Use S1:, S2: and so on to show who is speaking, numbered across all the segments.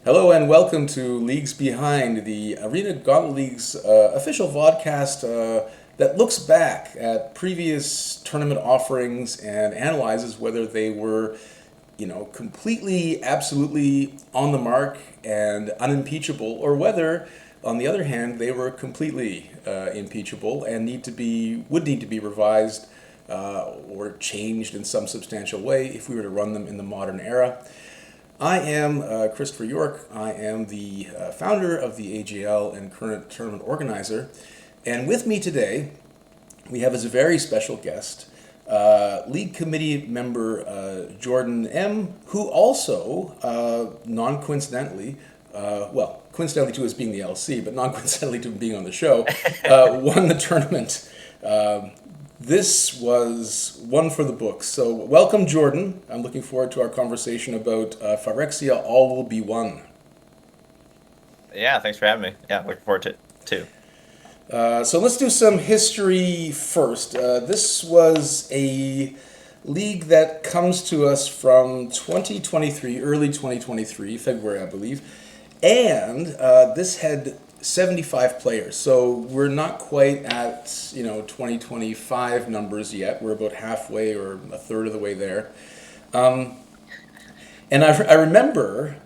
S1: Hello and welcome to Leagues Behind, the Arena Gauntlet League's official vodcast that looks back at previous tournament offerings and analyzes whether they were, completely, absolutely on the mark and unimpeachable, or whether, on the other hand, they were completely impeachable and would need to be revised or changed in some substantial way if we were to run them in the modern era. I am Christopher York. I am the founder of the AGL and current tournament organizer. And with me today, we have as a very special guest, league committee member Jordan M., who also, non-coincidentally, coincidentally to us being the LC, but non-coincidentally to being on the show, won the tournament. This was one for the books. So welcome, Jordan. I'm looking forward to our conversation about Phyrexia, All Will Be One.
S2: Yeah, thanks for having me. Yeah, looking forward to it too.
S1: So let's do some history first. This was a league that comes to us from 2023, early 2023, February, I believe. And this had 75 players. So we're not quite at, 2025 numbers yet. We're about halfway or a third of the way there. And I remember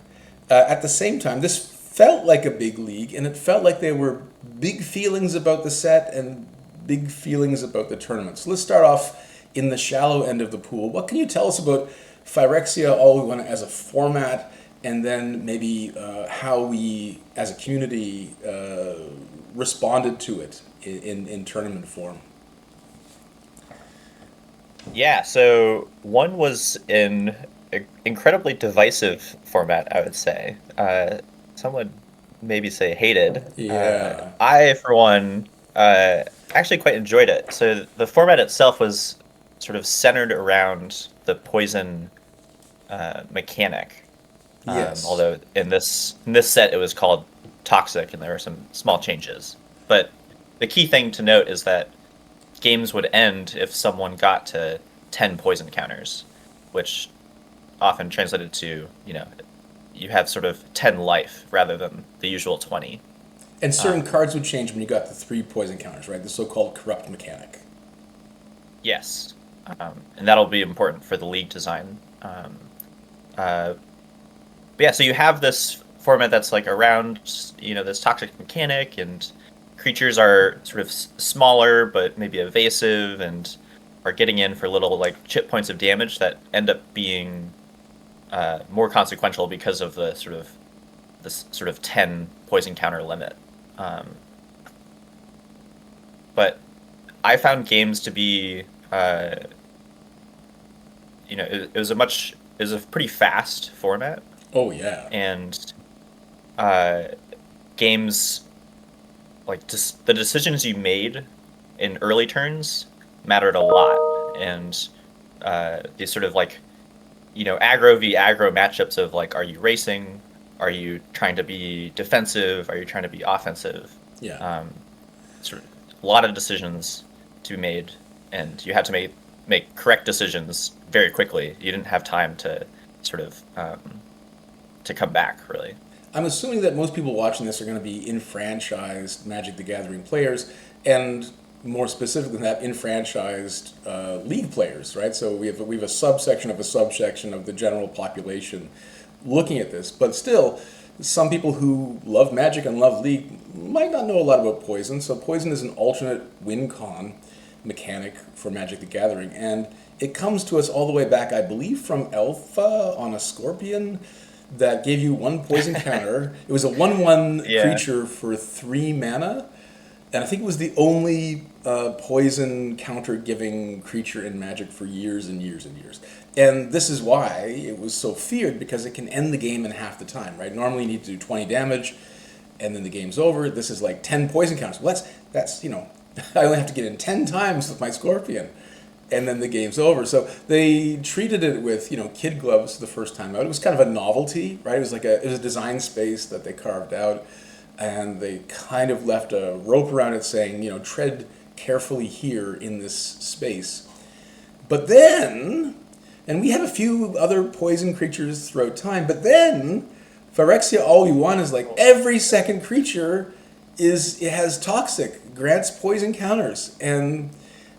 S1: at the same time, this felt like a big league, and it felt like there were big feelings about the set and big feelings about the tournament. So let's start off in the shallow end of the pool. What can you tell us about Phyrexia All We Want as a format, and then maybe how we, as a community, responded to it in tournament form?
S2: Yeah, so one was in incredibly divisive format, I would say. Some would maybe say hated.
S1: Yeah.
S2: I, for one, actually quite enjoyed it. So the format itself was sort of centered around the poison mechanic.
S1: Yes.
S2: Although in this set it was called toxic, and there were some small changes. But the key thing to note is that games would end if someone got to 10 poison counters, which often translated to, you have sort of 10 life rather than the usual 20.
S1: And certain
S2: Um,
S1: cards would change when you got the three poison counters, right? The so-called corrupt mechanic.
S2: yes. And that'll be important for the league design. Uh, but yeah, so you have this format that's like around, this toxic mechanic, and creatures are sort of smaller but maybe evasive and are getting in for little like chip points of damage that end up being more consequential because of this sort of 10 poison counter limit. Um, but I found games to be, it was a pretty fast format,
S1: Oh yeah.
S2: and uh, games like just the decisions you made in early turns mattered a lot, and these sort of like aggro v aggro matchups of like, are you racing, are you trying to be defensive, are you trying to be offensive,
S1: Yeah.
S2: um, sort of a lot of decisions to be made, and you had to make correct decisions very quickly. You didn't have time to sort of to come back really.
S1: I'm assuming that most people watching this are going to be enfranchised Magic the Gathering players, and more specifically than that, enfranchised league players, right? So we have a subsection of a subsection of the general population looking at this, but still, some people who love Magic and love League might not know a lot about Poison. So Poison is an alternate win con mechanic for Magic the Gathering, and it comes to us all the way back, I believe, from Alpha on a Scorpion that gave you one poison counter. It was a 1/1
S2: Yeah.
S1: creature for 3 mana, and I think it was the only poison counter giving creature in Magic for years and years and years. And this is why it was so feared, because it can end the game in half the time, right? Normally you need to do 20 damage and then the game's over. This is like 10 poison counters. Well, that's I only have to get in 10 times with my Scorpion, and then the game's over. So they treated it with kid gloves the first time out. It was kind of a novelty, right? It was a design space that they carved out, and they kind of left a rope around it saying, tread carefully here in this space. But then, and we had a few other poison creatures throughout time, but then Phyrexia all we want is like every second creature it has toxic, grants poison counters, and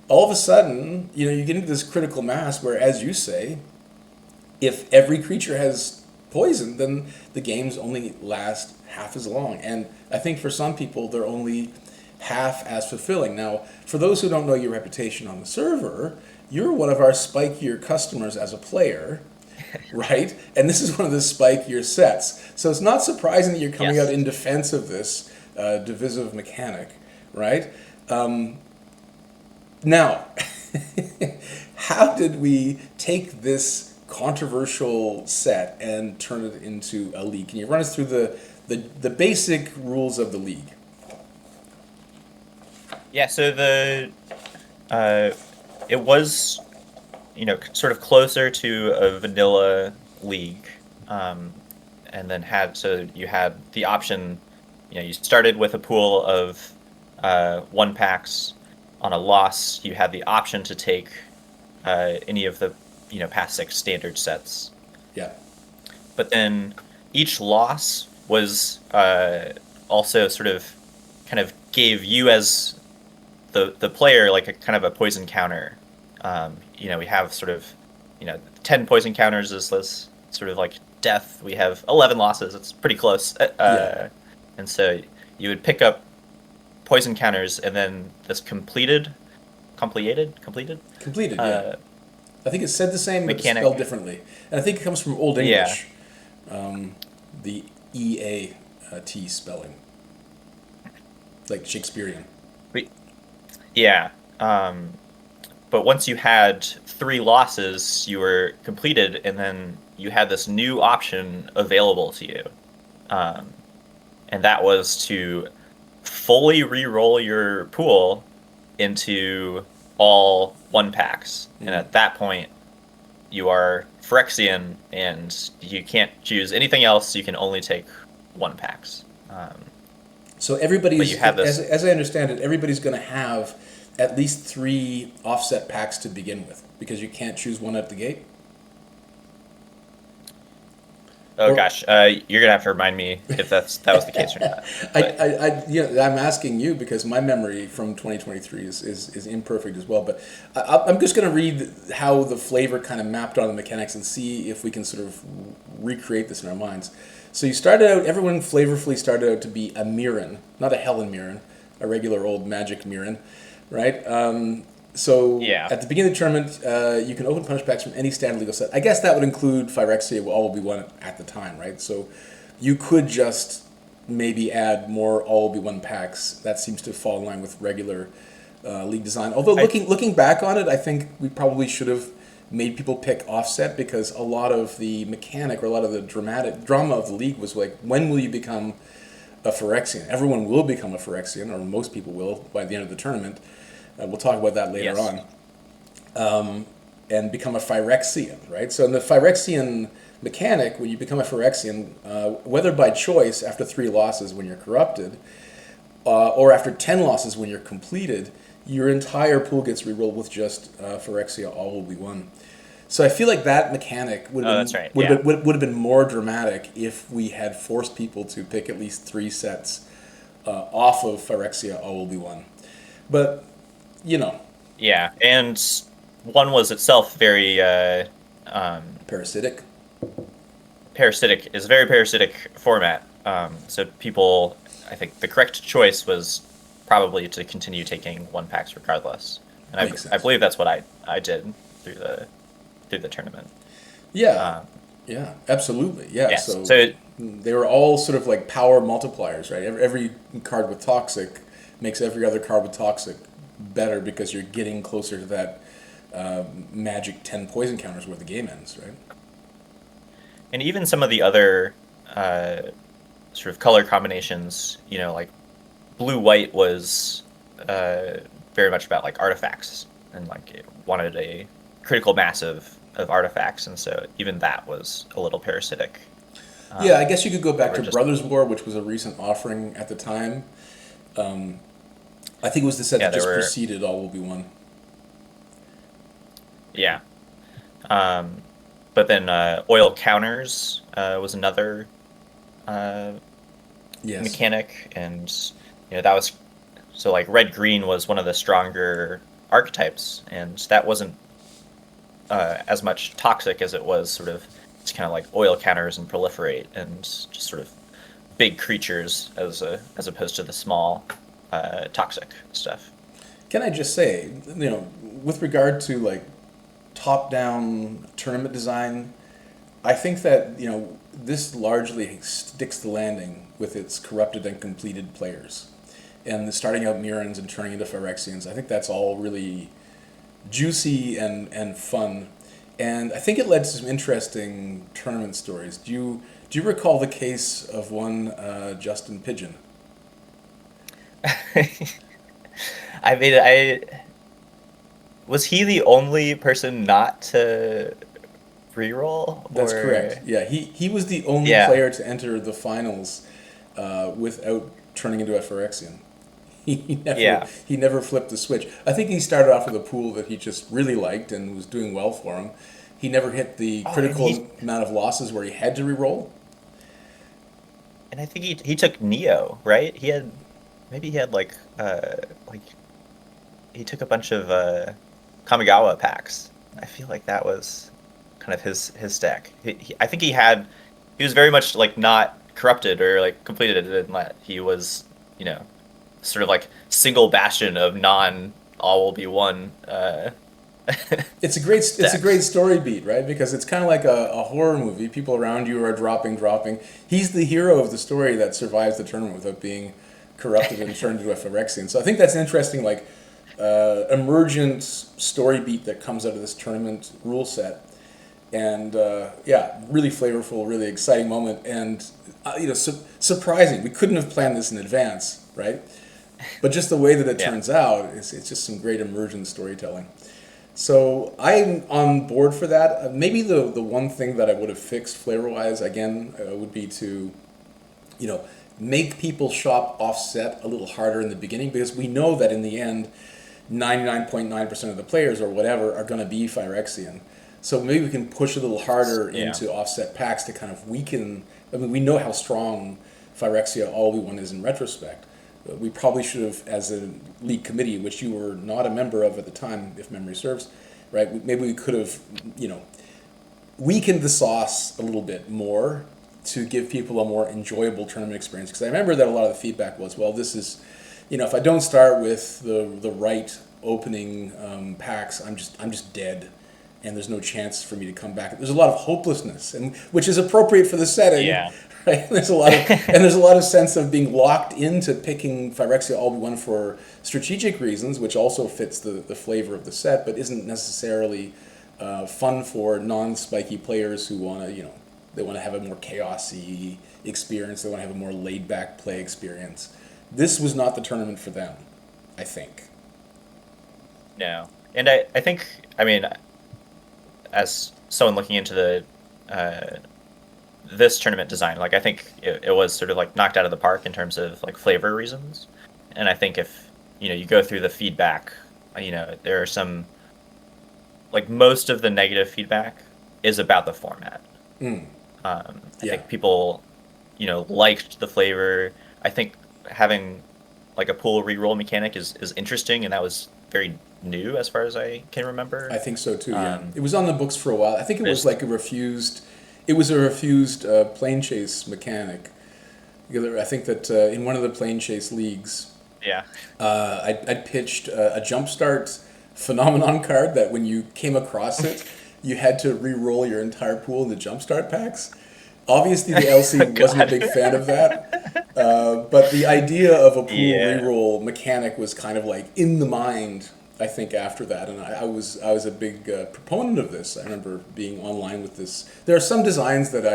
S1: all of a sudden, you get into this critical mass where, as you say, if every creature has poison, then the games only last half as long. And I think for some people, they're only half as fulfilling. Now, for those who don't know your reputation on the server, you're one of our spikier customers as a player, right? And this is one of the spikier sets. So it's not surprising that you're coming out
S2: Yes.
S1: in defense of this divisive mechanic, right? Now, how did we take this controversial set and turn it into a league? Can you run us through the basic rules of the league?
S2: Yeah, so it was, sort of closer to a vanilla league, and then you had the option, you started with a pool of 1 packs. On a loss, you had the option to take any of the past 6 standard sets.
S1: Yeah.
S2: But then each loss was also sort of kind of gave you as the player like a kind of a poison counter. We have sort of 10 poison counters is this sort of like death. We have 11 losses. It's pretty close.
S1: Yeah.
S2: And so you would pick up poison counters, and then this completed.
S1: Completed, yeah. I think it's said the same, but it's
S2: mechanic.
S1: spelled differently. And I think it comes from Old
S2: Yeah.
S1: English, the EAT spelling, like Shakespearean.
S2: Yeah. But once you had 3 losses, you were completed, and then you had this new option available to you. And that was to fully re-roll your pool into all 1 packs. And at that point, you are Phyrexian, and you can't choose anything else. You can only take 1 packs.
S1: So everybody's,
S2: But you have this-
S1: as I understand it, everybody's going to have at least 3 offset packs to begin with, because you can't choose one at the gate.
S2: Oh
S1: Or-
S2: gosh, you're gonna have to remind me if that was the case or not. But-
S1: I'm asking you because my memory from 2023 is imperfect as well. But I'm just going to read how the flavor kind of mapped on the mechanics and see if we can sort of recreate this in our minds. So you started out, everyone flavorfully started out to be a Mirren, not a Helen Mirren, a regular old magic Mirren, right? So
S2: Yeah.
S1: at the beginning of the tournament, you can open punch packs from any standard legal set. I guess that would include Phyrexia, all will be one at the time, right? So you could just maybe add more all will be 1 packs. That seems to fall in line with regular league design. Although looking back on it, I think we probably should have made people pick offset, because a lot of the mechanic or a lot of the drama of the league was like, when will you become a Phyrexian? Everyone will become a Phyrexian, or most people will by the end of the tournament. We'll talk about that later
S2: Yes.
S1: on. And become a Phyrexian, right? So in the Phyrexian mechanic, when you become a Phyrexian, whether by choice after 3 losses when you're corrupted, or after 10 losses when you're completed, your entire pool gets rerolled with just Phyrexia, all will be 1. So I feel like that mechanic would have
S2: that's right, yeah.
S1: would have been more dramatic if we had forced people to pick at least 3 sets off of Phyrexia, all will be 1. But
S2: Yeah, and 1 was itself very
S1: parasitic.
S2: parasitic. Is a very parasitic format. So people, I think the correct choice was probably to continue taking 1 packs regardless. And
S1: Makes
S2: I
S1: sense.
S2: believe that's what I did through the tournament.
S1: Yeah, yeah, absolutely. Yeah,
S2: Yes,
S1: so,
S2: so-
S1: they were all sort of like power multipliers, right? Every card with toxic makes every other card with toxic better, because you're getting closer to that magic 10 poison counters where the game ends, right?
S2: And even some of the other sort of color combinations, like blue-white was very much about like artifacts, and like it wanted a critical mass of artifacts, and so even that was a little parasitic.
S1: Yeah, I guess you could go back
S2: or
S1: to
S2: just-
S1: Brothers War, which was a recent offering at the time. I think it was the set
S2: Yeah,
S1: that just
S2: there were-
S1: preceded All Will Be One.
S2: Yeah. But then oil counters was another uh,
S1: Yes.
S2: mechanic, and that was so like red green was one of the stronger archetypes, and that wasn't as much toxic as it was sort of it's kind of like oil counters and proliferate and just sort of big creatures as opposed to the small toxic stuff.
S1: Can I just say, with regard to like top-down tournament design, I think that this largely sticks the landing with its corrupted and completed players, and the starting out Mirans and turning into Phyrexians. I think that's all really juicy and fun, and I think it led to some interesting tournament stories. Do you recall the case of one Justin Pigeon?
S2: I mean, I was he the only person not to reroll,
S1: That's
S2: or
S1: correct. Yeah, he was the only
S2: yeah,
S1: player to enter the finals without turning into a Phyrexian. He never
S2: yeah.
S1: he never flipped the switch. I think he started off with a pool that he just really liked and was doing well for him. He never hit the
S2: Oh, and
S1: critical amount of losses where he had to re-roll.
S2: I think he took Neo, right? Maybe he had like he took a bunch of Kamigawa packs. I feel like that was kind of his deck. I think he was very much like not corrupted or like completed it and let he was you know sort of like single bastion of non all will be one
S1: It's a great
S2: decks.
S1: story beat, right? Because it's kind of like a horror movie. People around you are dropping. He's the hero of the story that survives the tournament without being corrupted and turned into a Phyrexian. So I think that's an interesting, like, emergent story beat that comes out of this tournament rule set. And yeah, really flavorful, really exciting moment, and surprising. We couldn't have planned this in advance, right? But just the way that it
S2: Yeah.
S1: turns out, it's just some great emergent storytelling. So I'm on board for that. Maybe the one thing that I would have fixed flavor wise again would be to, you know, make people shop offset a little harder in the beginning, because we know that in the end, 99.9% of the players or whatever are going to be Phyrexian. So maybe we can push a little harder
S2: Yeah.
S1: into offset packs to kind of weaken. I mean, we know how strong Phyrexia All We Want is in retrospect. We probably should have, as a league committee, which you were not a member of at the time, if memory serves, right? Maybe we could have, weakened the sauce a little bit more to give people a more enjoyable tournament experience. Because I remember that a lot of the feedback was, well, this is, if I don't start with the right opening packs, I'm just dead, and there's no chance for me to come back. There's a lot of hopelessness, and which is appropriate for the setting,
S2: Yeah.
S1: right? There's a lot of sense of being locked into picking Phyrexia All We Want for strategic reasons, which also fits the flavor of the set, but isn't necessarily fun for non-spiky players who want to, they want to have a more chaosy experience. They want to have a more laid-back play experience. This was not the tournament for them, I think.
S2: No. And I think, I mean, as someone looking into the this tournament design, like I think it was sort of like knocked out of the park in terms of like flavor reasons. And I think if you go through the feedback, there are some like most of the negative feedback is about the format.
S1: Mm,
S2: I
S1: yeah,
S2: think people, liked the flavor. I think having like a pool reroll mechanic is interesting, and that was very new as far as I can remember.
S1: I think so too. Yeah,
S2: Um,
S1: it was on the books for a while. I think it was
S2: just
S1: like a refused. It was a refused plane chase mechanic. I think that in one of the plane chase leagues,
S2: yeah,
S1: I'd pitched a jumpstart phenomenon card that when you came across it, you had to re-roll your entire pool in the jumpstart packs. Obviously, the LC wasn't a
S2: God,
S1: big fan of that, but the idea of a pool
S2: yeah,
S1: re-roll mechanic was kind of like in the mind, I think, after that, and I was a big proponent of this. I remember being online with this. There are some designs that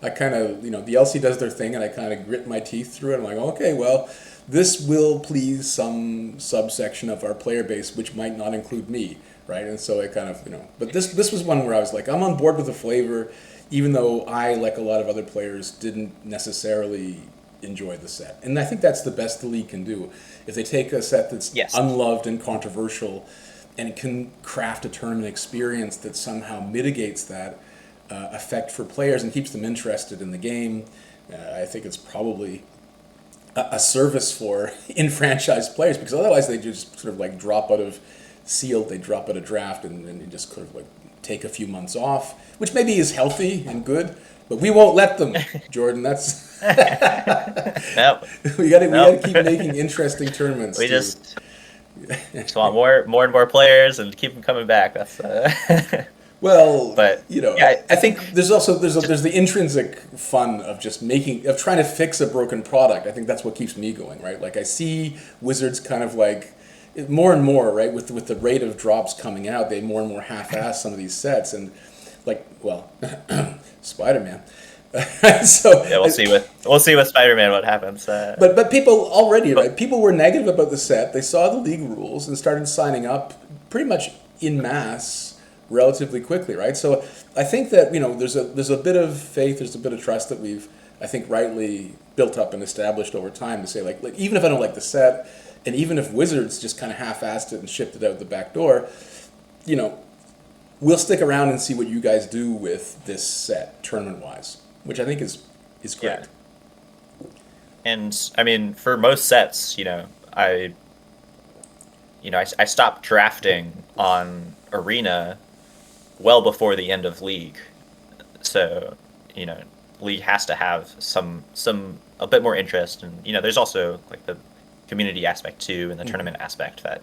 S1: I kind of, the LC does their thing, and I kind of grit my teeth through it. I'm like, okay, well, this will please some subsection of our player base, which might not include me, right? And so I kind of, but this was one where I was like, I'm on board with the flavor, even though I, like a lot of other players, didn't necessarily enjoy the set. And I think that's the best the league can do. If they take a set that's
S2: yes,
S1: unloved and controversial and can craft a tournament experience that somehow mitigates that effect for players and keeps them interested in the game, I think it's probably a service for enfranchised players, because otherwise they just sort of like drop out of sealed, they drop out of draft, and you just sort of like take a few months off, which maybe is healthy and good, but we won't let them, Jordan. That's
S2: Nope,
S1: we gotta
S2: nope.
S1: keep making interesting tournaments
S2: We
S1: to.
S2: just want more and more players and keep them coming back. That's
S1: Well,
S2: but yeah,
S1: I
S2: I
S1: think
S2: think
S1: there's also
S2: just
S1: there's the intrinsic fun of just trying to fix a broken product. I think that's what keeps me going, right? Like I see Wizards kind of like more and more, right, with the rate of drops coming out, they more and more half-ass some of these sets, and like, well, Spider-Man. so
S2: yeah, we'll see with Spider-Man what happens.
S1: but people already,
S2: But
S1: right? People were negative about the set. They saw the league rules and started signing up pretty much in mass relatively quickly, right? So I think that there's a bit of faith, there's a bit of trust that we've, I think, rightly built up and established over time to say like even if I don't like the set, and even if Wizards just kind of half-assed it and shipped it out the back door, you know, we'll stick around and see what you guys do with this set tournament-wise, which I think is great.
S2: yeah, and I mean for most sets, I stopped drafting on Arena well before the end of League, so you know League has to have some a bit more interest, and there's also like the community aspect too, and the
S1: Mm-hmm.
S2: tournament aspect that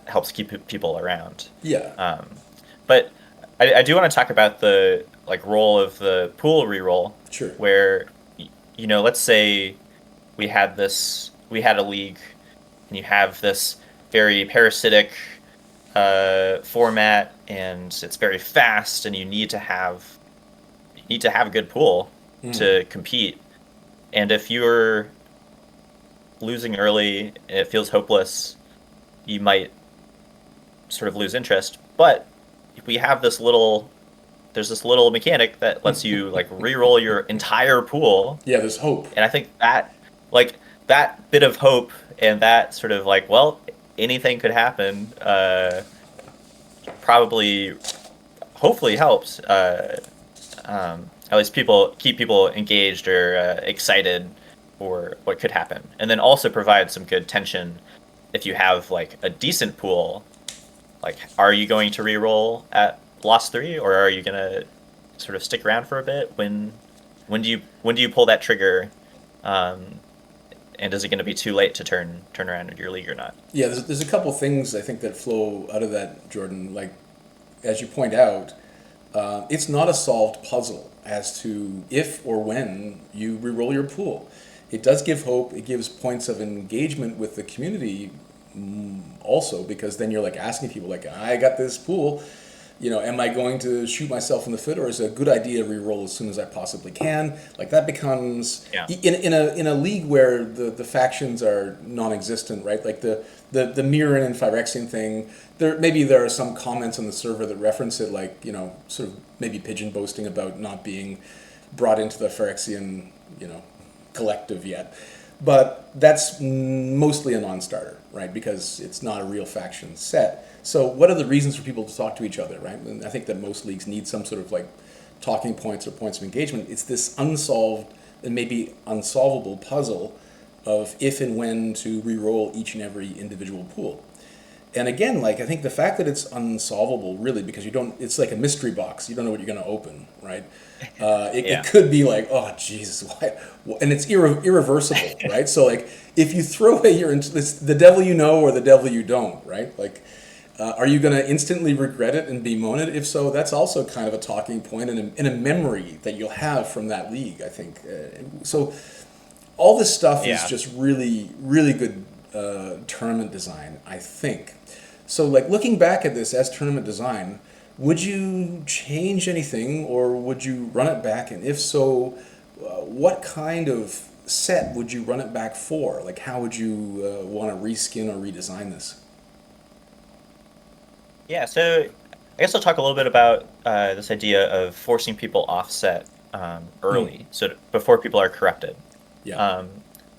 S2: helps keep people around.
S1: Yeah,
S2: Um, but I do want to talk about the like role of the pool reroll,
S1: sure.
S2: where let's say we had a league, and you have this very parasitic format, and it's very fast, and you need to have a good pool
S1: Mm.
S2: to compete. And if you're losing early and it feels hopeless, you might sort of lose interest. But we have there's this little mechanic that lets you like re-roll your entire pool,
S1: Yeah, there's hope.
S2: and I think like that bit of hope and that sort of like, well, anything could happen, probably hopefully helps, at least keep people engaged or excited for what could happen, and then also provide some good tension. If you have like a decent pool, like, are you going to re-roll at loss 3, or are you gonna sort of stick around for a bit? When do you pull that trigger? Um, and is it going to be too late to turn around your league or not?
S1: Yeah, there's a couple things I think that flow out of that, Jordan. Like, as you point out, it's not a solved puzzle as to if or when you re-roll your pool. It does give hope. It gives points of engagement with the community, also, because then you're like asking people like, I got this pool, am I going to shoot myself in the foot, or is it a good idea to re-roll as soon as I possibly can? Like that becomes
S2: Yeah.
S1: in a league where the factions are non-existent, right? Like the Mirren and Phyrexian thing. There are some comments on the server that reference it, like sort of maybe pigeon boasting about not being brought into the Phyrexian collective yet. But that's mostly a non-starter, right? Because it's not a real faction set. So what are the reasons for people to talk to each other, right? And I think that most leagues need some sort of like talking points or points of engagement. It's this unsolved and maybe unsolvable puzzle of if and when to re-roll each and every individual pool. And again, like I think the fact that it's unsolvable, really, because it's like a mystery box. You don't know what you're going to open, right? It
S2: Yeah.
S1: could be like, oh Jesus, why? And it's irreversible, right? So like, if you throw away it's the devil you know or the devil you don't, right? Like, are you going to instantly regret it and bemoan it? If so, that's also kind of a talking point and a memory that you'll have from that league, I think. So all this stuff is
S2: Yeah.
S1: just really, really good tournament design, I think. So, like looking back at this as tournament design, would you change anything, or would you run it back? And if so, what kind of set would you run it back for? Like, how would you want to reskin or redesign this?
S2: Yeah, so I guess I'll talk a little bit about this idea of forcing people offset
S1: Hmm.
S2: early, so before people are corrupted.
S1: Yeah.
S2: Um,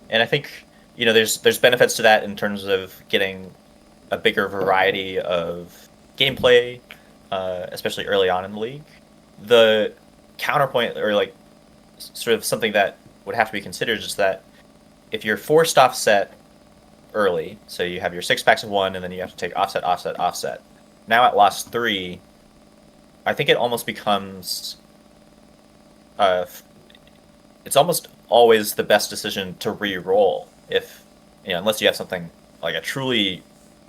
S2: and I think there's benefits to that in terms of getting a bigger variety of gameplay, especially early on in the league. The counterpoint, or like sort of something that would have to be considered is that if you're forced offset early, so you have your 6 packs of 1, and then you have to take offset, offset, offset. Now at loss 3, I think it almost becomes uh, it's almost always the best decision to re-roll if unless you have something like a truly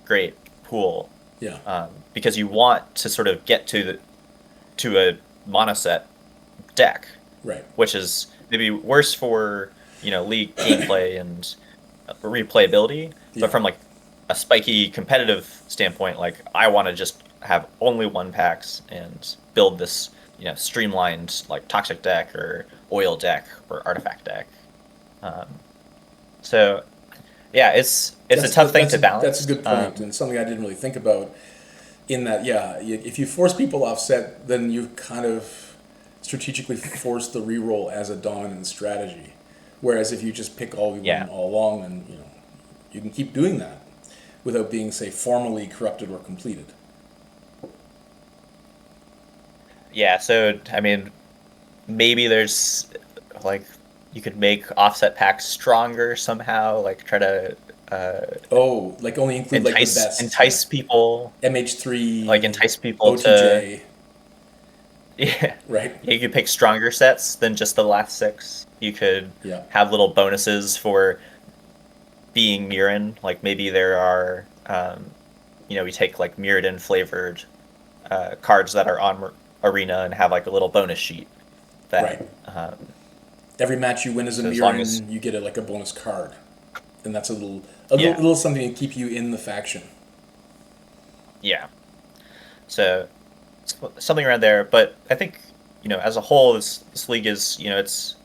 S2: great pool,
S1: Yeah.
S2: because you want to sort of get to a monoset deck,
S1: Right.
S2: which is maybe worse for league gameplay and replayability,
S1: Yeah.
S2: but from like a spiky competitive standpoint, like I want to just have only 1 packs and build this streamlined like toxic deck or oil deck or artifact deck. Um, so yeah, it's a tough thing to
S1: That's a
S2: balance.
S1: good point, and something I didn't really think about. In that, yeah, if you force people offset, then you kind of strategically force the reroll as a dominant strategy. Whereas if you just pick all you
S2: Yeah,
S1: win all along, then you can keep doing that without being, say, formally corrupted or completed.
S2: yeah. So I mean, maybe there's like you could make offset packs stronger somehow, like try to
S1: Oh, like only include like the best, like
S2: entice people, like
S1: MH3,
S2: entice people to
S1: OTJ,
S2: yeah.
S1: right?
S2: You could pick stronger sets than just the last 6. You could
S1: Yeah,
S2: have little bonuses for being Mirren. Like maybe there are, we take like Mirrodin flavored cards that are on Arena and have like a little bonus sheet that.
S1: right. Every match you win as a
S2: So as long as
S1: Mirren, you get like a bonus card, and that's
S2: yeah,
S1: little something to keep you in the faction.
S2: yeah. So something around there. But I think as a whole, this league is it's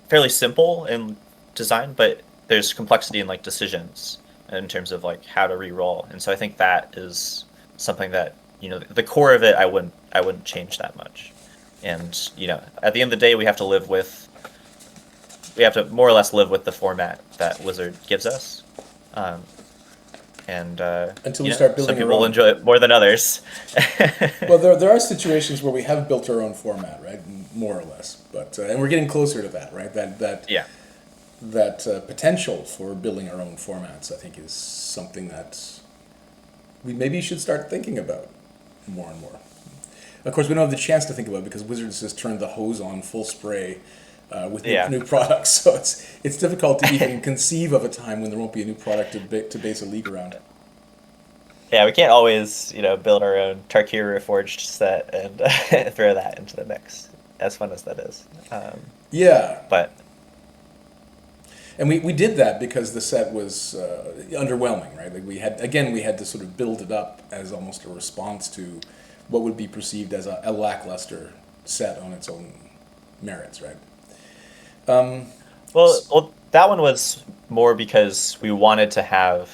S2: fairly simple in design, but there's complexity in like decisions in terms of like how to re-roll, and so I think that is something that the core of it I wouldn't change that much, and at the end of the day we have to more or less live with the format that Wizard gives us, um, and
S1: Until we start
S2: some
S1: building our
S2: people will
S1: own.
S2: enjoy it more than others.
S1: Well, there are situations where we have built our own format, right? More or less, but and we're getting closer to that, right?
S2: Yeah.
S1: That potential for building our own formats, I think, is something that we maybe should start thinking about more and more. Of course, we don't have the chance to think about it because Wizards has turned the hose on full spray with
S2: Yeah.
S1: new products, so it's difficult to even conceive of a time when there won't be a new product to base a league around.
S2: Yeah, we can't always, build our own Tarkir Reforged set and throw that into the mix, as fun as that is.
S1: Yeah,
S2: But
S1: and we did that because the set was underwhelming, right? Like we had to sort of build it up as almost a response to what would be perceived as a lackluster set on its own merits, right?
S2: well, that one was more because we wanted to have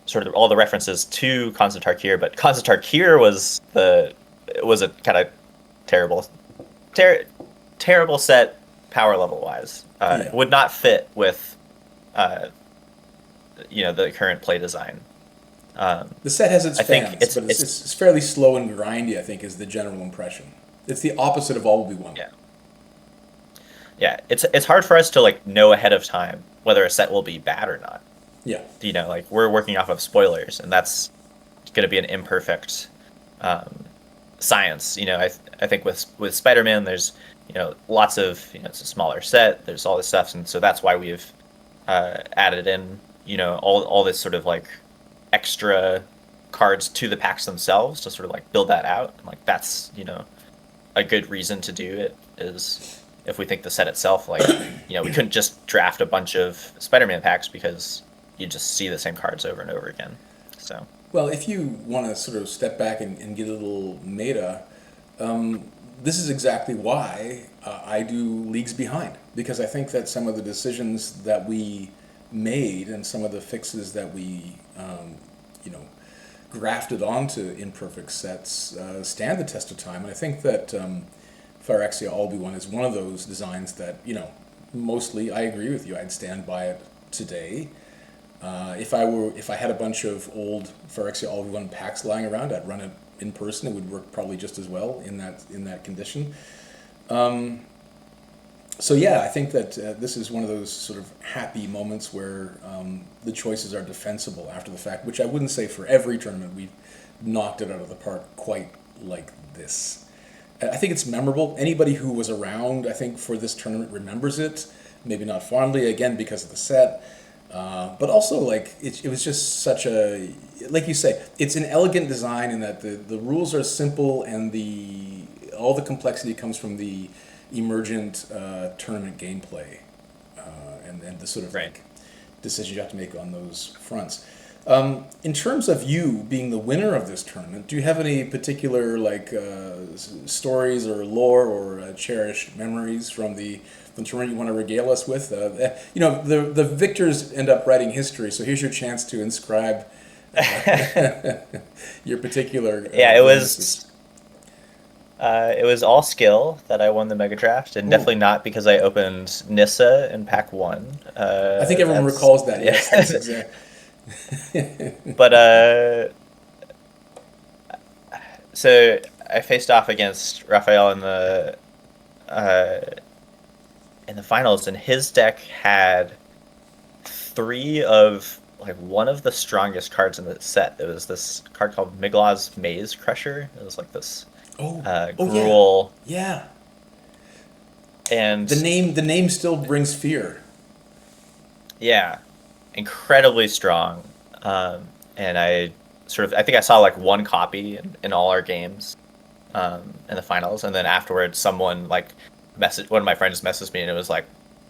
S2: sort of all the references to Khans of Tarkir, but Khans of Tarkir was a kind of terrible, ter- terrible set power level wise.
S1: Yeah.
S2: Would not fit with uh, the current play design.
S1: The set has its
S2: I think
S1: fans, but it's fairly slow and grindy, I think, is the general impression. It's the opposite of all we want.
S2: yeah. Yeah, it's hard for us to like know ahead of time whether a set will be bad or not.
S1: Yeah.
S2: Like we're working off of spoilers, and that's going to be an imperfect science. I think with Spider-Man, there's lots of it's a smaller set. There's all this stuff, and so that's why we've added in all this sort of like extra cards to the packs themselves to sort of like build that out. And like that's a good reason to do it is if we think the set itself like we couldn't just draft a bunch of Spider-Man packs because you just see the same cards over and over again. So
S1: Well, if you want to sort of step back and get a little meta, this is exactly why I do Leagues Behind, because I think that some of the decisions that we made and some of the fixes that we, you know, grafted onto imperfect sets stand the test of time. And I think that Phyrexia All-Be-One is one of those designs that, mostly I agree with you. I'd stand by it today. If I had a bunch of old Phyrexia All-Be-One packs lying around, I'd run it in person. It would work probably just as well in that condition. So yeah, I think that this is one of those sort of happy moments where the choices are defensible after the fact, which I wouldn't say for every tournament we've knocked it out of the park quite like this. I think it's memorable. Anybody who was around, I think, for this tournament remembers it. Maybe not fondly, again, because of the set. But also, like, it was just such a, like you say, it's an elegant design in that the rules are simple and all the complexity comes from the emergent tournament gameplay and the sort of
S2: Right.
S1: like decisions you have to make on those fronts. In terms of you being the winner of this tournament, do you have any particular like stories or lore or cherished memories from the tournament you want to regale us with? The victors end up writing history, so here's your chance to inscribe your particular
S2: Yeah,
S1: geniuses.
S2: it was all skill that I won the Mega Draft, and
S1: Ooh,
S2: definitely not because I opened Nissa in Pack One.
S1: I think everyone
S2: That's
S1: recalls that.
S2: yeah.
S1: Yes, that's exact.
S2: But so I faced off against Raphael uh, in the finals, and his deck had three of like one of the strongest cards in the set. It was this card called Miglaw's Maze Crusher. It was like this
S1: Oh, oh yeah,
S2: Gruul,
S1: yeah.
S2: and
S1: The name still brings fear.
S2: yeah, incredibly strong. And I think I saw like one copy in all our games in the finals, and then afterwards, one of my friends messaged me, and it was like,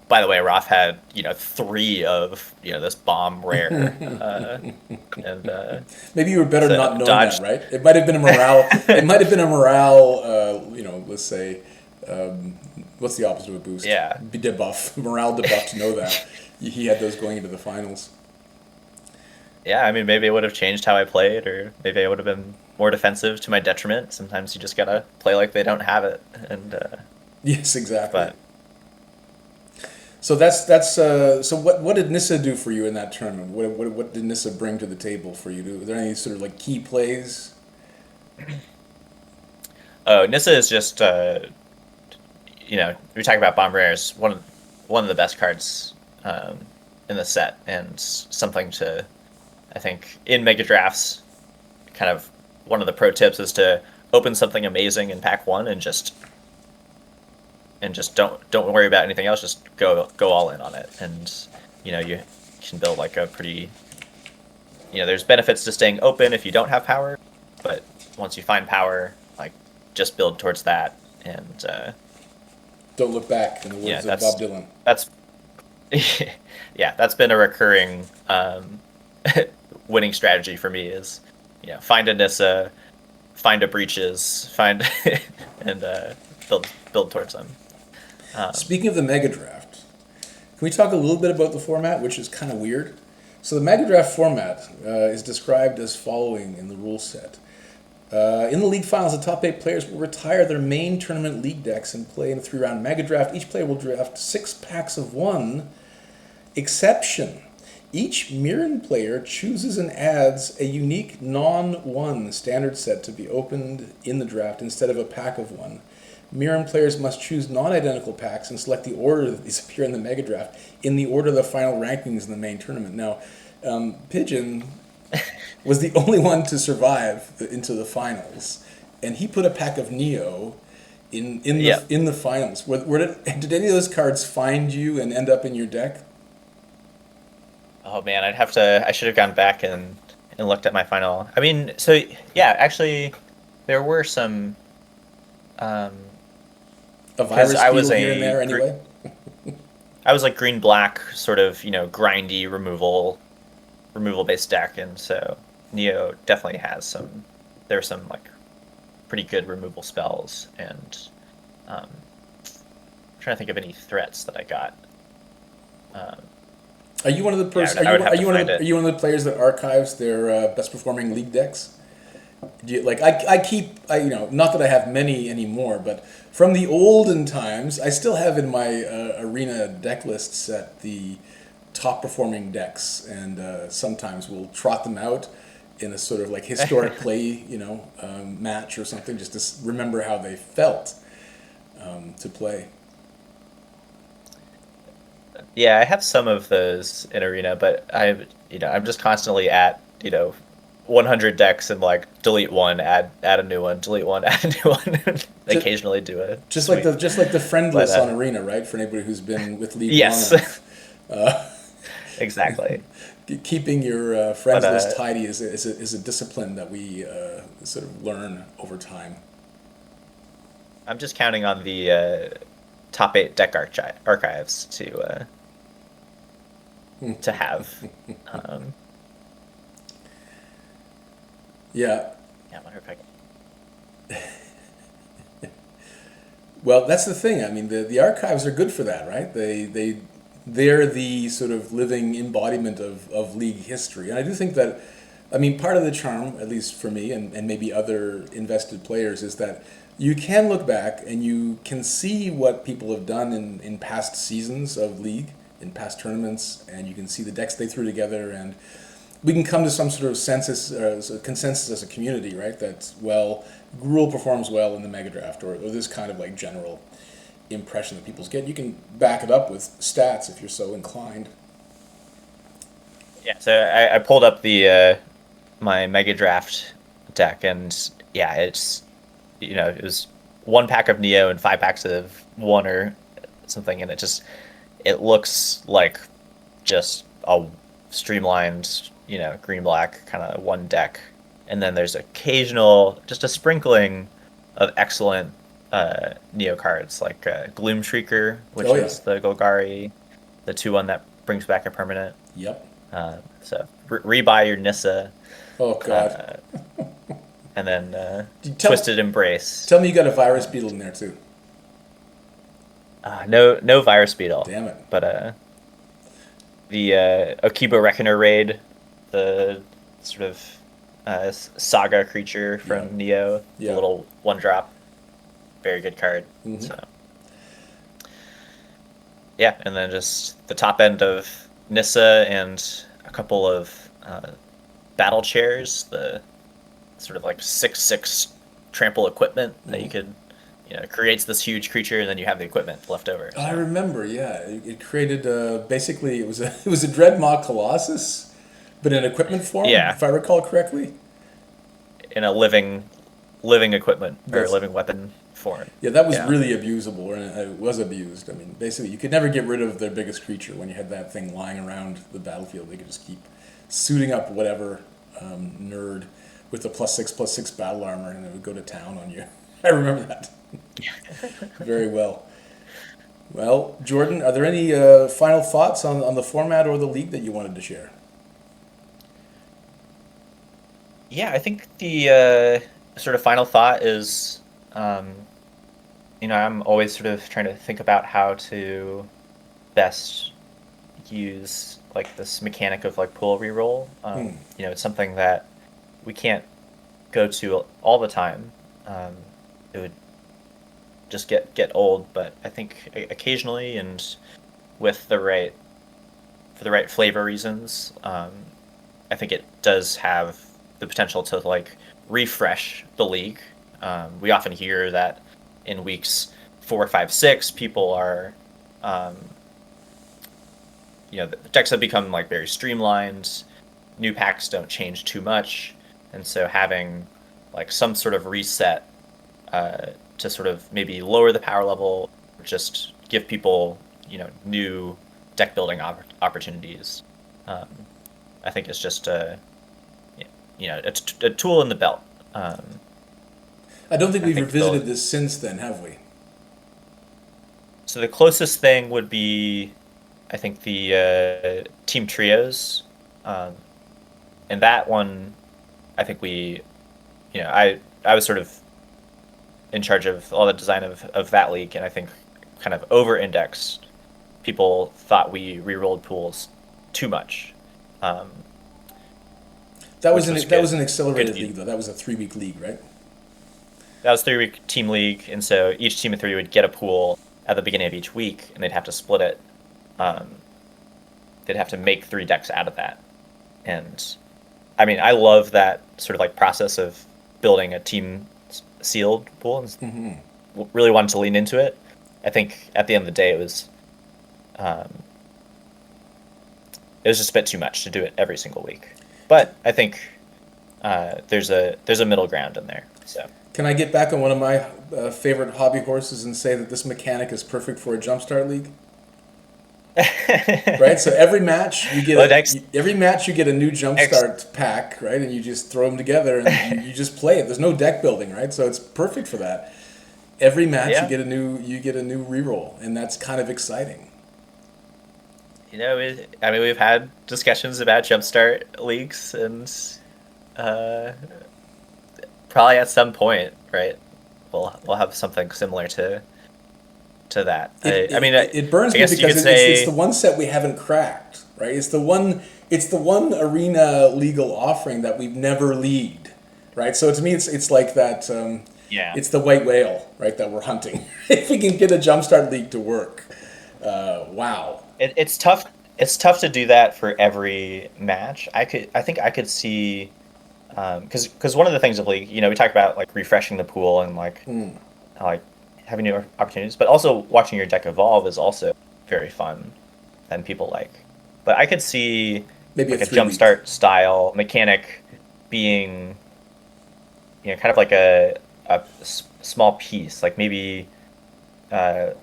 S2: by the way, Roth had three of this bomb rare, and
S1: Maybe you were better
S2: so
S1: not knowing that,
S2: dodged.
S1: right? It might have been a morale. It might have been a morale. Let's say, what's the opposite of a boost?
S2: Yeah,
S1: Be debuff, morale debuff to know that he had those going into the finals.
S2: yeah. I mean, maybe it would have changed how I played, or maybe I would have been more defensive to my detriment. Sometimes you just gotta play like they don't have it, and
S1: Yes, exactly.
S2: but
S1: So what did Nissa do for you in that tournament? What did Nissa bring to the table for you? Were there any sort of like key plays?
S2: oh, Nissa is just we talk about bomb rares, one of the best cards in the set, and something to, I think, in mega drafts, kind of one of the pro tips is to open something amazing in pack one and just don't worry about anything else. Just go all in on it, and you can build like a pretty. There's benefits to staying open if you don't have power, but once you find power, like just build towards that, and
S1: Don't look back, in the
S2: yeah,
S1: words of Bob Dylan.
S2: that's yeah, that's been a recurring winning strategy for me is find a Nissa, find a breaches, find and build towards them.
S1: Speaking of the Mega Draft, can we talk a little bit about the format, which is kind of weird? So the Mega Draft format is described as following in the rule set. In the league finals, the top 8 players will retire their main tournament league decks and play in a 3-round Mega Draft. Each player will draft 6 packs of 1. Exception. Each Mirren player chooses and adds a unique non-1 standard set to be opened in the draft instead of a pack of 1. Mirren players must choose non-identical packs and select the order that these appear in the Mega Draft in the order of the final rankings in the main tournament. Now, Pigeon was the only one to survive into the finals, and he put a pack of Neo
S2: Yeah.
S1: in the finals. Did any of those cards find you and end up in your deck?
S2: Oh man, I should have gone back and looked at my final. I mean, so yeah, actually, there were some. Um,
S1: A
S2: because
S1: virus beetle here and there, anyway.
S2: I was like green black sort of grindy removal based deck, and so Neo definitely has some. There's some like pretty good removal spells, and I'm trying to think of any threats that I got. Um,
S1: Are you one of the
S2: yeah,
S1: person?
S2: I would have
S1: Are
S2: to
S1: you one of
S2: find
S1: the are
S2: it.
S1: you one of the players that archives their best performing league decks? Do you, like I keep not that I have many anymore, but from the olden times, I still have in my arena deck list set the top performing decks, and sometimes we'll trot them out in a sort of like historic play, match or something, just to remember how they felt to play.
S2: Yeah, I have some of those in Arena, but I'm just constantly at, 100 decks and like delete one, add a new one, delete one, add a new one.
S1: Just,
S2: Occasionally do a
S1: just like
S2: sweep.
S1: the friend
S2: But
S1: list on Arena, right? For anybody who's been with League long
S2: yes,
S1: enough,
S2: exactly.
S1: keeping your
S2: But
S1: friends list tidy is a discipline that we sort of learn over time.
S2: I'm just counting on the top 8 deck archives to have. Um,
S1: Yeah.
S2: yeah, I wonder if I can.
S1: Well, that's the thing. I mean, the archives are good for that, right? They're the sort of living embodiment of league history, and I do think that. I mean, part of the charm, at least for me and maybe other invested players, is that you can look back and you can see what people have done in past seasons of league, in past tournaments, and you can see the decks they threw together, and we can come to some sort of consensus as a community, right? That, well, Gruul performs well in the mega draft, or this kind of like general impression that people's get. You can back it up with stats if you're so inclined.
S2: Yeah, so I pulled up the my Mega Draft deck, and yeah, it was one pack of Neo and 5 packs of one or something, and it looks like just a streamlined, green black kind of one deck, and then there's just a sprinkling of excellent Neo cards like Gloom Shrieker, which
S1: Oh yeah,
S2: is the Golgari, the 2/1 that brings back a permanent.
S1: yep.
S2: So rebuy your Nissa,
S1: Oh god.
S2: uh, and then
S1: Tell
S2: Twisted Embrace.
S1: tell me you got a virus beetle in there too.
S2: No Virus Beetle,
S1: Damn it.
S2: but the Okiba Reckoner raid, the sort of saga creature from
S1: Yeah.
S2: Neo, the
S1: Yeah.
S2: little 1-drop, very good card.
S1: Mm-hmm.
S2: So yeah, and then just the top end of Nissa and a couple of battle chairs, the sort of like 6/6 trample equipment that you could, it creates this huge creature, and then you have the equipment left over.
S1: I
S2: So
S1: remember. Yeah, it created basically it was a Dreadmaw Colossus, but in equipment form,
S2: yeah,
S1: if I recall correctly.
S2: in a living equipment or
S1: That's
S2: living weapon form.
S1: Yeah, that was
S2: Yeah.
S1: really abusable, or it was abused. I mean, basically, you could never get rid of their biggest creature when you had that thing lying around the battlefield. They could just keep suiting up whatever nerd with the +6/+6 battle armor, and it would go to town on you. I remember that very well. Well, Jordan, are there any final thoughts on the format or the league that you wanted to share?
S2: Yeah, I think the sort of final thought is, I'm always sort of trying to think about how to best use like this mechanic of like pool reroll. It's something that we can't go to all the time. It would just get old, but I think occasionally and with for the right flavor reasons, I think it does have the potential to like refresh the league. We often hear that in weeks 4, 5, 6, people are, the decks have become like very streamlined. New packs don't change too much, and so having like some sort of reset to sort of maybe lower the power level, just give people new deck building opportunities. Um, I think it's just a tool in the belt.
S1: I don't think
S2: I
S1: we've
S2: think
S1: revisited this since then, have we?
S2: So the closest thing would be, I think, the team trios, um, and that one, I think I was sort of in charge of all the design of that league, and I think kind of over-indexed. People thought we re-rolled pools too much, um,
S1: That
S2: which was
S1: that
S2: good.
S1: was an accelerated
S2: Good.
S1: league, though. That was a 3-week league, right?
S2: That was 3-week team league, and so each team of 3 would get a pool at the beginning of each week, and they'd have to split it. Um, they'd have to make 3 decks out of that, and I mean, I love that sort of like process of building a team sealed pool, and really wanted to lean into it. I think at the end of the day, it was it was just a bit too much to do it every single week. But I think there's a middle ground in there. So
S1: Can I get back on one of my favorite hobby horses and say that this mechanic is perfect for a jumpstart league? Right. So every match you get every match you get a new jumpstart pack, right? And you just throw them together and you just play it. There's no deck building, right? So it's perfect for that. Every match you get a new reroll, and that's kind of exciting.
S2: You know, I mean, we've had discussions about jumpstart leagues, and probably at some point, right, we'll have something similar to that. I mean,
S1: it burns me because it's the one set we haven't cracked, right? It's the one arena legal offering that we've never leagued, right? So to me, it's like that. It's the white whale, right, that we're hunting. If we can get a jumpstart league to work, wow.
S2: It's tough. It's tough to do that for every match. I think I could see, because one of the things of league, we talk about like refreshing the pool and like having new opportunities, but also watching your deck evolve is also very fun and people like. But I could see
S1: maybe
S2: like a jumpstart style mechanic being, kind of like a small piece, like maybe kind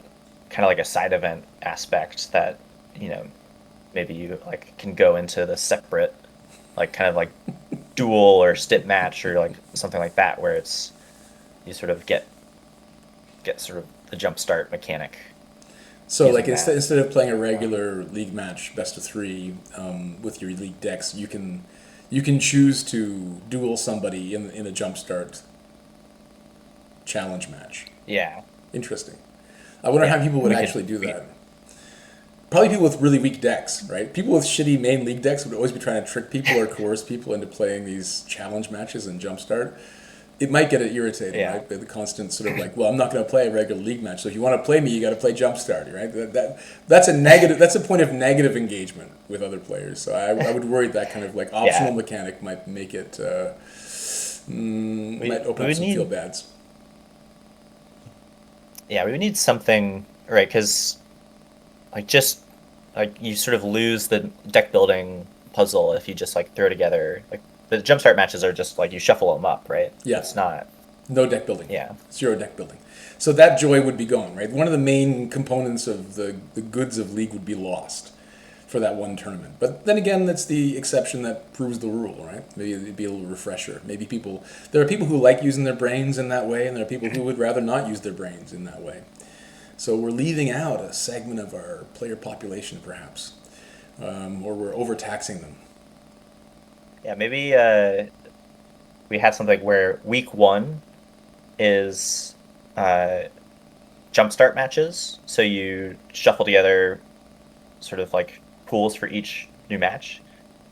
S2: of like a side event aspect that maybe you like can go into the separate, like kind of like duel or stip match or like something like that, where it's you sort of get sort of the jumpstart mechanic.
S1: So like instead of playing a regular league match best of 3 with your league decks, you can choose to duel somebody in a jumpstart challenge match.
S2: Yeah.
S1: Interesting. I wonder how people would actually do that. Probably people with really weak decks, right? People with shitty main league decks would always be trying to trick people or coerce people into playing these challenge matches in Jumpstart. It might get it irritating, right? By the constant sort of like, well, I'm not going to play a regular league match, so if you want to play me, you got to play Jumpstart, right? That's a negative. That's a point of negative engagement with other players. So I would worry that kind of like optional mechanic might make it might open up some feel bads.
S2: Yeah, we would need something, right? Because like just like you sort of lose the deck building puzzle if you just like throw together like the jumpstart matches are just like you shuffle them up, right?
S1: Yeah,
S2: it's not
S1: no deck building.
S2: Yeah,
S1: 0 deck building. So that joy would be gone, right? One of the main components of the goods of League would be lost for that one tournament. But then again, that's the exception that proves the rule, right? Maybe it'd be a little refresher. Maybe there are people who like using their brains in that way, and there are people who would rather not use their brains in that way. So we're leaving out a segment of our player population, perhaps, or we're overtaxing them.
S2: Yeah, maybe we have something where week 1 is jumpstart matches. So you shuffle together sort of like pools for each new match.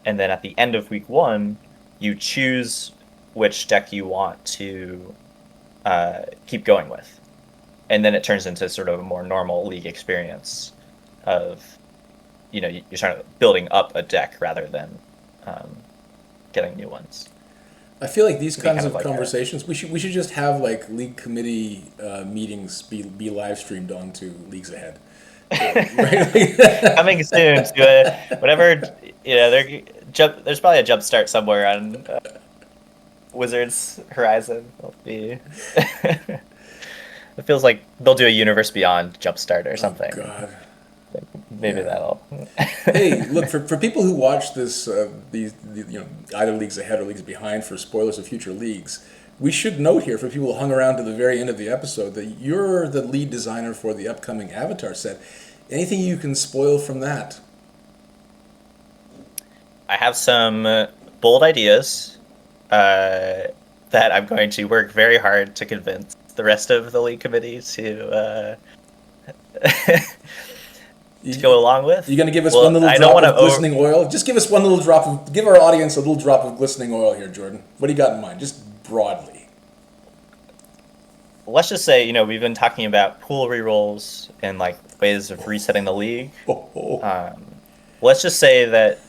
S2: And then at the end of week 1, you choose which deck you want to keep going with. And then it turns into sort of a more normal league experience of, you're sort of building up a deck rather than getting new ones.
S1: I feel like these kinds of like conversations, we should just have like league committee meetings be live streamed onto Leagues Ahead.
S2: Coming soon to whatever, there's probably a jump start somewhere on Wizards Horizon. It'll be. It feels like they'll do a Universe Beyond Jumpstart or something.
S1: Oh, God.
S2: Maybe that'll.
S1: Hey, look, for people who watch this, either Leagues Ahead or Leagues Behind for spoilers of future leagues, we should note here for people who hung around to the very end of the episode that you're the lead designer for the upcoming Avatar set. Anything you can spoil from that?
S2: I have some bold ideas that I'm going to work very hard to convince the rest of the league committee to go along with.
S1: You're going to give us one little drop of glistening oil? Just give us one little drop give our audience a little drop of glistening oil here, Jordan. What do you got in mind? Just broadly.
S2: Let's just say, we've been talking about pool rerolls and like ways of resetting the league. Let's just say that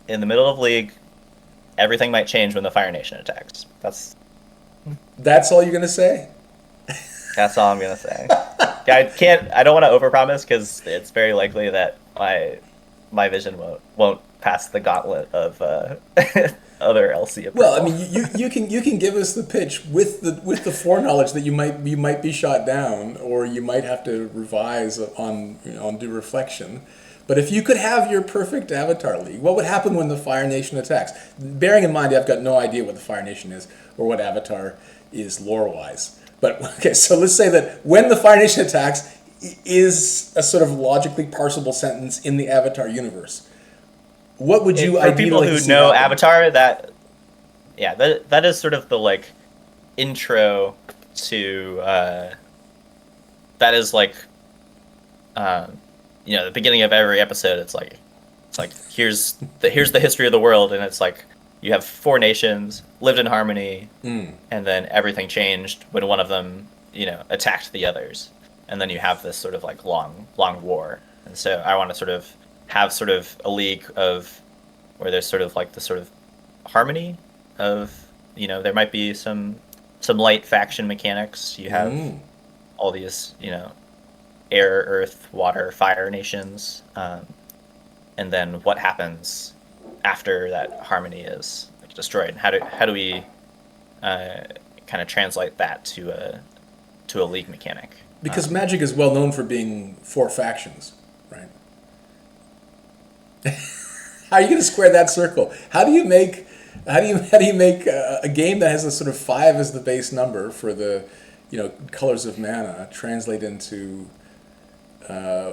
S2: in the middle of league, everything might change when the Fire Nation attacks.
S1: That's all you're going to say?
S2: That's all I'm gonna say. I don't want to overpromise because it's very likely that my vision won't past the gauntlet of other LC
S1: Well, I
S2: approval.
S1: mean, you can give us the pitch with the foreknowledge that you might be shot down, or you might have to revise on on due reflection. But if you could have your perfect Avatar League, what would happen when the Fire Nation attacks? Bearing in mind, I've got no idea what the Fire Nation is or what Avatar is lore wise. But okay, so let's say that when the Fire Nation attacks is a sort of logically parsable sentence in the Avatar universe. What would you
S2: For
S1: ideally
S2: people
S1: like to
S2: who
S1: see
S2: know
S1: happen?
S2: Avatar, that is sort of the like intro to that is like the beginning of every episode. It's like here's the history of the world, and it's like you have four nations lived in harmony, and then everything changed when one of them attacked the others, and then you have this sort of like long war. And so I want to sort of have sort of a league of where there's sort of like the sort of harmony of there might be some light faction mechanics. You have all these air, earth, water, fire nations, and then what happens after that harmony is like destroyed? How do we kind of translate that to a league mechanic?
S1: Because Magic is well known for being four factions, right? How are you going to square that circle? How do you make a game that has a sort of five as the base number for the colors of mana translate into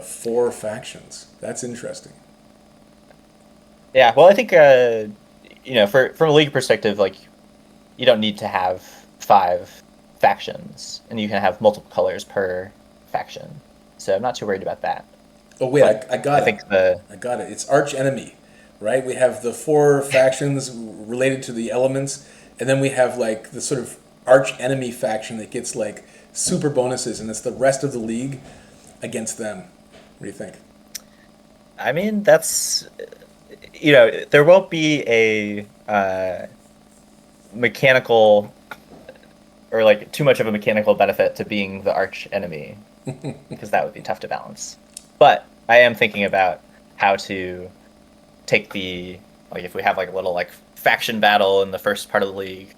S1: four factions? That's interesting.
S2: Yeah, well, I think from a league perspective, like you don't need to have five factions, and you can have multiple colors per faction. So I'm not too worried about that.
S1: Oh wait,
S2: But
S1: I
S2: I
S1: got it.
S2: think the
S1: I got it. It's arch enemy, right? We have the four factions related to the elements, and then we have like the sort of arch enemy faction that gets like super bonuses, and it's the rest of the league against them. What do you think?
S2: I mean, that's there won't be a mechanical or like too much of a mechanical benefit to being the arch enemy because that would be tough to balance. But I am thinking about how to take the like if we have like a little like faction battle in the first part of the league,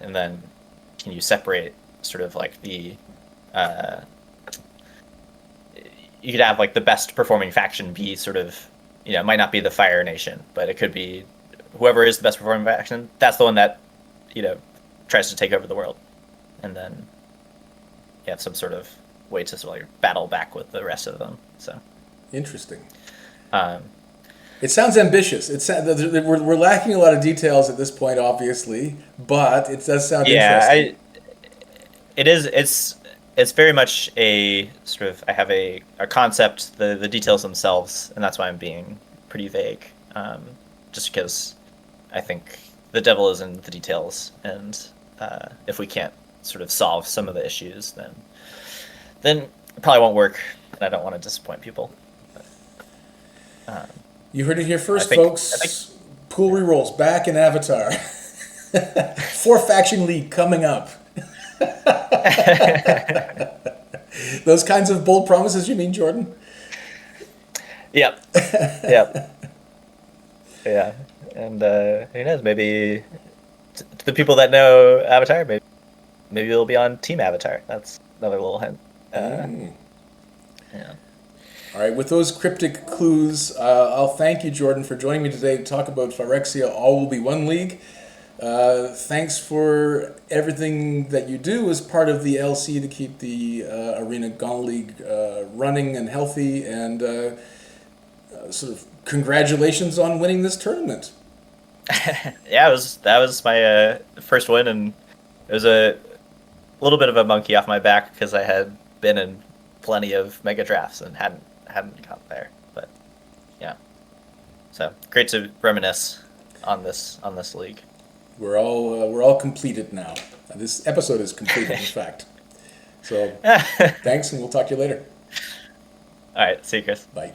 S2: and then can you separate sort of like the uh, you could have like the best performing faction be sort of it might not be the Fire Nation, but it could be whoever is the best performing faction. That's the one that you know tries to take over the world, and then you have some sort of way to sort of like battle back with the rest of them. So
S1: Interesting.
S2: um,
S1: It sounds ambitious. We're lacking a lot of details at this point, obviously, but it does sound
S2: yeah,
S1: interesting.
S2: it is. It's very much a sort of I have a concept, the details themselves, and that's why I'm being pretty vague. Just because I think the devil is in the details, and if we can't sort of solve some of the issues, then it probably won't work, and I don't want to disappoint people. But,
S1: You heard it here
S2: I
S1: first,
S2: think
S1: folks. Pool rerolls back in Avatar. Four faction league coming up. Those kinds of bold promises, you mean, Jordan?
S2: yep, yep, yeah, and who knows? Maybe the people that know Avatar, maybe it'll be on Team Avatar. That's another little hint. Yeah.
S1: All right, with those cryptic clues, I'll thank you, Jordan, for joining me today to talk about Phyrexia All Will Be One League. Thanks for everything that you do as part of the LC to keep the Arena Gauntlet League running and healthy, and sort of congratulations on winning this tournament.
S2: Yeah, that was my first win, and it was a little bit of a monkey off my back because I had been in plenty of mega drafts and hadn't got there. But yeah, so great to reminisce on this league.
S1: We're all completed now. This episode is completed, in fact. So thanks, and we'll talk to you later.
S2: All right, see you, Chris.
S1: Bye.